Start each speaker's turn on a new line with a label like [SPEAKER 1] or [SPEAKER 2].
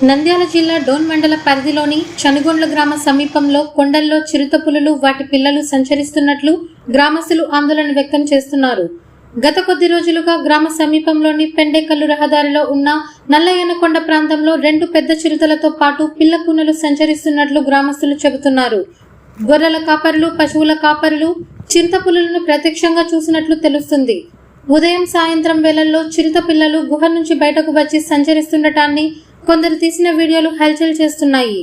[SPEAKER 1] నంద్యాల జిల్లా డోన్ మండల పరిధిలోని చనుగొండ్ల గ్రామ సమీపంలో కొండల్లో చిరుతపులులు వాటి పిల్లలు సంచరిస్తున్నట్లు గ్రామస్తులు ఆందోళన వ్యక్తం చేస్తున్నారు. గత కొద్ది రోజులుగా గ్రామ సమీపంలోని పెండేకల్లు రహదారిలో ఉన్న నల్లయ్యనకొండ ప్రాంతంలో 2 పెద్ద చిరుతలతో పాటు పిల్ల కూనలు సంచరిస్తున్నట్లు గ్రామస్తులు చెబుతున్నారు. గొర్రెల కాపరులు, పశువుల కాపరులు చిరుతపులులను ప్రత్యక్షంగా చూసినట్లు తెలుస్తుంది. ఉదయం సాయంత్రం వేళల్లో చిరుత పిల్లలు గుహ నుంచి బయటకు వచ్చి సంచరిస్తుండటాన్ని కొందరు తీసిన వీడియోలు హల్చల్ చేస్తున్నాయి.